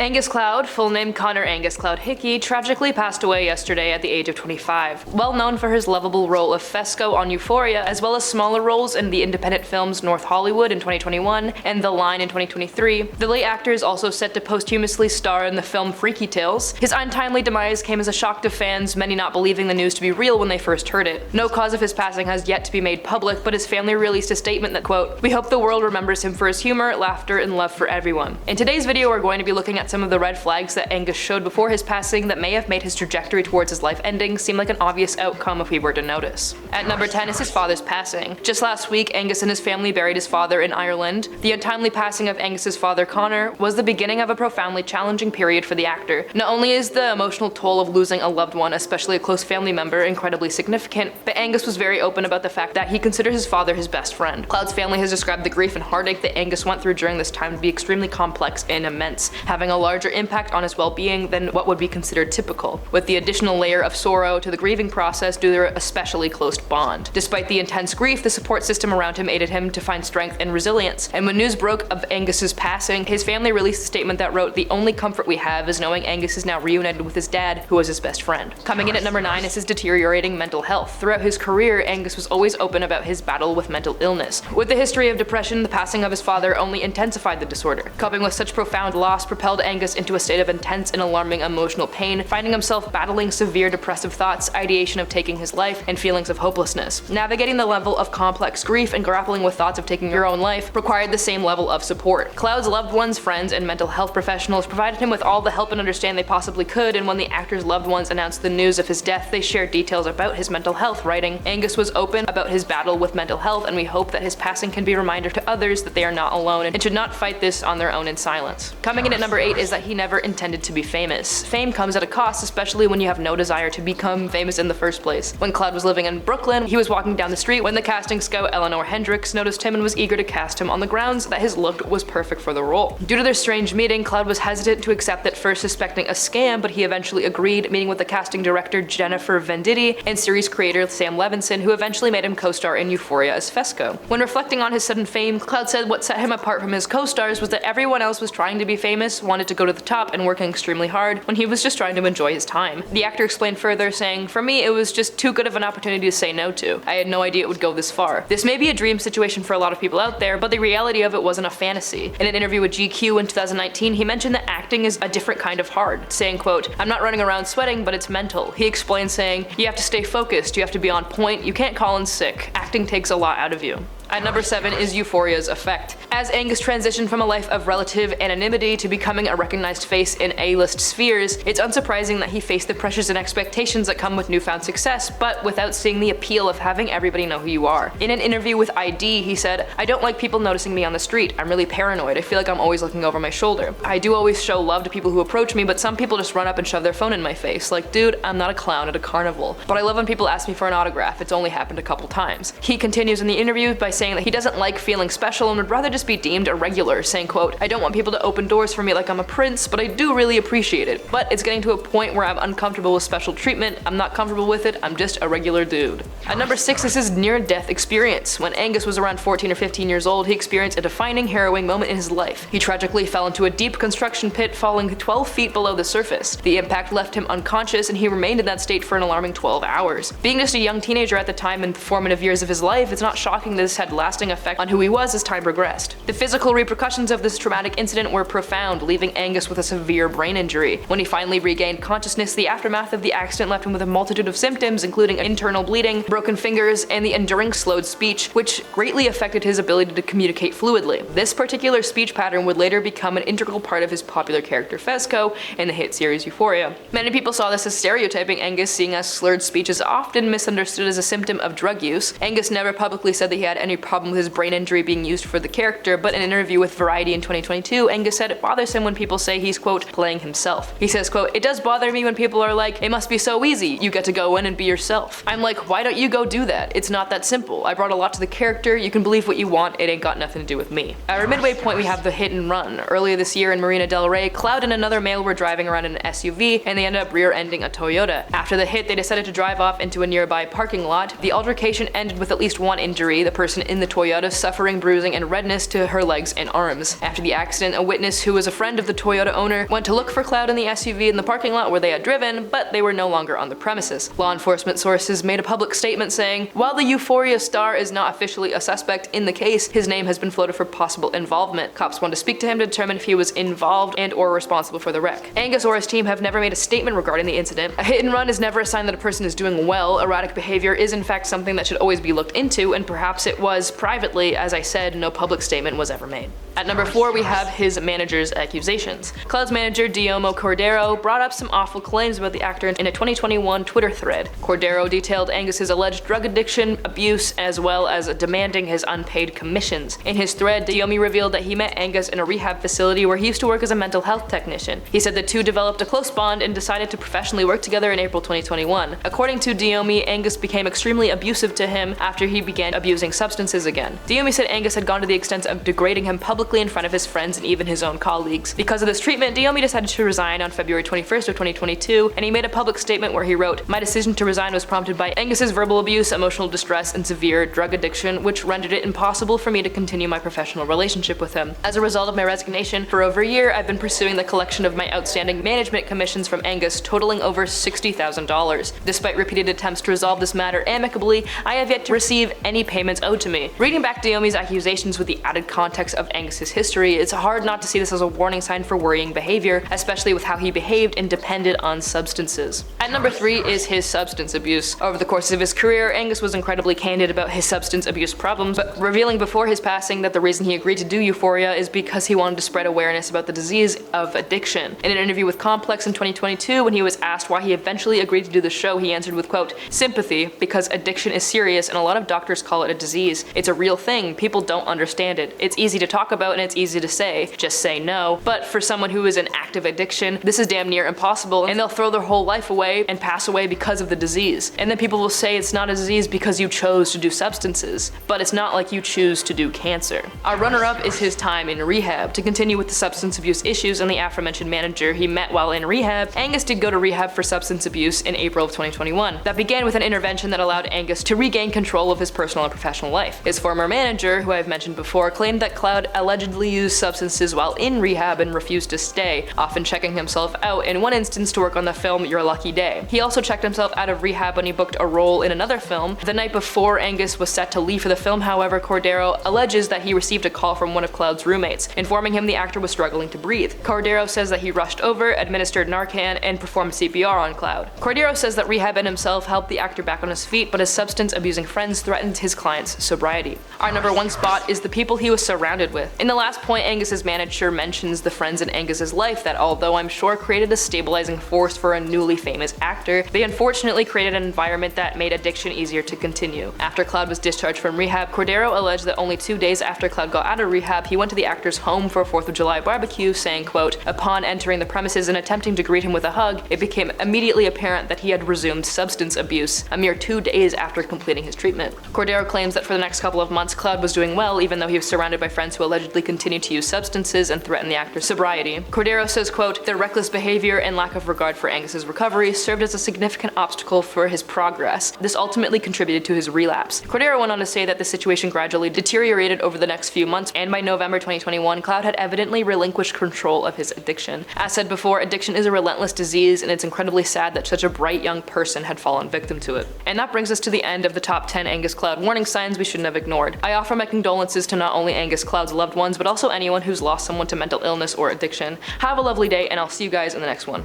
Angus Cloud, full name Connor Angus Cloud Hickey, tragically passed away yesterday at the age of 25. Well known for his lovable role of Fesco on Euphoria, as well as smaller roles in the independent films North Hollywood in 2021 and The Line in 2023, the late actor is also set to posthumously star in the film Freaky Tales. His untimely demise came as a shock to fans, many not believing the news to be real when they first heard it. No cause of his passing has yet to be made public, but his family released a statement that, quote, "We hope the world remembers him for his humor, laughter, and love for everyone." In today's video, we're going to be looking at some of the red flags that Angus showed before his passing that may have made his trajectory towards his life ending seem like an obvious outcome if we were to notice. At number 10 is his father's passing. Just last week, Angus and his family buried his father in Ireland. The untimely passing of Angus's father, Connor, was the beginning of a profoundly challenging period for the actor. Not only is the emotional toll of losing a loved one, especially a close family member, incredibly significant, but Angus was very open about the fact that he considers his father his best friend. Cloud's family has described the grief and heartache that Angus went through during this time to be extremely complex and immense, having a larger impact on his well-being than what would be considered typical, with the additional layer of sorrow to the grieving process due to their especially close bond. Despite the intense grief, the support system around him aided him to find strength and resilience, and when news broke of Angus's passing, his family released a statement that wrote, "The only comfort we have is knowing Angus is now reunited with his dad, who was his best friend." Coming in at number 9 is his deteriorating mental health. Throughout his career, Angus was always open about his battle with mental illness. With the history of depression, the passing of his father only intensified the disorder. Coping with such profound loss propelled Angus into a state of intense and alarming emotional pain, finding himself battling severe depressive thoughts, ideation of taking his life, and feelings of hopelessness. Navigating the level of complex grief and grappling with thoughts of taking your own life required the same level of support. Cloud's loved ones, friends, and mental health professionals provided him with all the help and understanding they possibly could, and when the actor's loved ones announced the news of his death, they shared details about his mental health, writing, "Angus was open about his battle with mental health, and we hope that his passing can be a reminder to others that they are not alone and should not fight this on their own in silence." Coming in at number 8 is that he never intended to be famous. Fame comes at a cost, especially when you have no desire to become famous in the first place. When Cloud was living in Brooklyn, he was walking down the street when the casting scout Eleanor Hendricks noticed him and was eager to cast him on the grounds that his look was perfect for the role. Due to their strange meeting, Cloud was hesitant to accept at first, suspecting a scam, but he eventually agreed, meeting with the casting director Jennifer Venditti and series creator Sam Levinson, who eventually made him co-star in Euphoria as Fesco. When reflecting on his sudden fame, Cloud said what set him apart from his co-stars was that everyone else was trying to be famous, wanted to go to the top, and working extremely hard, when he was just trying to enjoy his time. The actor explained further, saying, "For me, it was just too good of an opportunity to say no to. I had no idea it would go this far. This may be a dream situation for a lot of people out there, but the reality of it wasn't a fantasy." In an interview with GQ in 2019, he mentioned that acting is a different kind of hard, saying, quote, "I'm not running around sweating, but it's mental." He explained, saying, "You have to stay focused, you have to be on point, you can't call in sick. Acting takes a lot out of you." At number 7 is Euphoria's effect. As Angus transitioned from a life of relative anonymity to becoming a recognized face in A-list spheres, it's unsurprising that he faced the pressures and expectations that come with newfound success, but without seeing the appeal of having everybody know who you are. In an interview with ID, he said, "I don't like people noticing me on the street. I'm really paranoid. I feel like I'm always looking over my shoulder. I do always show love to people who approach me, but some people just run up and shove their phone in my face. Like, dude, I'm not a clown at a carnival. But I love when people ask me for an autograph. It's only happened a couple times." He continues in the interview by saying that he doesn't like feeling special and would rather just be deemed a regular, saying, quote, "I don't want people to open doors for me like I'm a prince, but I do really appreciate it. But it's getting to a point where I'm uncomfortable with special treatment. I'm not comfortable with it. I'm just a regular dude." At number 6 is his near-death experience. When Angus was around 14 or 15 years old, he experienced a defining, harrowing moment in his life. He tragically fell into a deep construction pit, falling 12 feet below the surface. The impact left him unconscious, and he remained in that state for an alarming 12 hours. Being just a young teenager at the time in the formative years of his life, it's not shocking that this had lasting effect on who he was as time progressed. The physical repercussions of this traumatic incident were profound, leaving Angus with a severe brain injury. When he finally regained consciousness, the aftermath of the accident left him with a multitude of symptoms, including internal bleeding, broken fingers, and the enduring slowed speech, which greatly affected his ability to communicate fluidly. This particular speech pattern would later become an integral part of his popular character Fesco in the hit series Euphoria. Many people saw this as stereotyping Angus, seeing as slurred speech is often misunderstood as a symptom of drug use. Angus never publicly said that he had any problem with his brain injury being used for the character, but in an interview with Variety in 2022, Angus said it bothers him when people say he's, quote, playing himself. He says, quote, "It does bother me when people are like, it must be so easy, you get to go in and be yourself. I'm like, why don't you go do that? It's not that simple. I brought a lot to the character, you can believe what you want, it ain't got nothing to do with me." At our midway point, we have the hit and run. Earlier this year in Marina Del Rey, Cloud and another male were driving around in an SUV, and they ended up rear-ending a Toyota. After the hit, they decided to drive off into a nearby parking lot. The altercation ended with at least one injury, the person in the Toyota, suffering bruising and redness to her legs and arms. After the accident, a witness who was a friend of the Toyota owner went to look for Cloud in the SUV in the parking lot where they had driven, but they were no longer on the premises. Law enforcement sources made a public statement saying, while the Euphoria star is not officially a suspect in the case, his name has been floated for possible involvement. Cops want to speak to him to determine if he was involved and or responsible for the wreck. Angus or his team have never made a statement regarding the incident. A hit and run is never a sign that a person is doing well. Erratic behavior is in fact something that should always be looked into, and perhaps it was privately. As I said, no public statement was ever made. At number 4, we have his manager's accusations. Cloud's manager, Diomo Cordero, brought up some awful claims about the actor in a 2021 Twitter thread. Cordero detailed Angus's alleged drug addiction, abuse, as well as demanding his unpaid commissions. In his thread, Diomo revealed that he met Angus in a rehab facility where he used to work as a mental health technician. He said the two developed a close bond and decided to professionally work together in April 2021. According to Diomo, Angus became extremely abusive to him after he began abusing substances again. Diomo said Angus had gone to the extent of degrading him publicly in front of his friends and even his own colleagues. Because of this treatment, Diomo decided to resign on February 21st of 2022, and he made a public statement where he wrote, "My decision to resign was prompted by Angus's verbal abuse, emotional distress, and severe drug addiction, which rendered it impossible for me to continue my professional relationship with him. As a result of my resignation, for over a year, I've been pursuing the collection of my outstanding management commissions from Angus, totaling over $60,000. Despite repeated attempts to resolve this matter amicably, I have yet to receive any payments owed to me." Reading back Diomo's accusations with the added context of Angus's history, it's hard not to see this as a warning sign for worrying behavior, especially with how he behaved and depended on substances. At number 3 is his substance abuse. Over the course of his career, Angus was incredibly candid about his substance abuse problems, but revealing before his passing that the reason he agreed to do Euphoria is because he wanted to spread awareness about the disease of addiction. In an interview with Complex in 2022, when he was asked why he eventually agreed to do the show, he answered with, quote, "Sympathy, because addiction is serious and a lot of doctors call it a disease. It's a real thing, people don't understand it. It's easy to talk about and it's easy to say, just say no. But for someone who is in active addiction, this is damn near impossible, and they'll throw their whole life away and pass away because of the disease. And then people will say it's not a disease because you chose to do substances, but it's not like you choose to do cancer." Our runner-up is his time in rehab. To continue with the substance abuse issues and the aforementioned manager he met while in rehab, Angus did go to rehab for substance abuse in April of 2021. That began with an intervention that allowed Angus to regain control of his personal and professional life. His former manager, who I've mentioned before, claimed that Cloud allegedly used substances while in rehab and refused to stay, often checking himself out, in one instance to work on the film Your Lucky Day. He also checked himself out of rehab when he booked a role in another film. The night before Angus was set to leave for the film, however, Cordero alleges that he received a call from one of Cloud's roommates, informing him the actor was struggling to breathe. Cordero says that he rushed over, administered Narcan, and performed CPR on Cloud. Cordero says that rehab and himself helped the actor back on his feet, but his substance-abusing friends threatened his client's sobriety. Our number 1 spot is the people he was surrounded with. In the last point, Angus's manager mentions the friends in Angus's life that, although I'm sure created a stabilizing force for a newly famous actor, they unfortunately created an environment that made addiction easier to continue. After Cloud was discharged from rehab, Cordero alleged that only 2 days after Cloud got out of rehab, he went to the actor's home for a 4th of July barbecue, saying, quote, "Upon entering the premises and attempting to greet him with a hug, it became immediately apparent that he had resumed substance abuse, a mere 2 days after completing his treatment." Cordero claims that for the next couple of months, Cloud was doing well, even though he was surrounded by friends who allegedly continued to use substances and threaten the actor's sobriety. Cordero says, quote, "Their reckless behavior and lack of regard for Angus's recovery served as a significant obstacle for his progress. This ultimately contributed to his relapse." Cordero went on to say that the situation gradually deteriorated over the next few months, and by November 2021, Cloud had evidently relinquished control of his addiction. As said before, addiction is a relentless disease, and it's incredibly sad that such a bright young person had fallen victim to it. And that brings us to the end of the top 10 Angus Cloud warning signs we shouldn't have ignored. I offer my condolences to not only Angus Cloud's loved ones, but also anyone who's lost someone to mental illness or addiction. Have a lovely day, and I'll see you guys in the next one.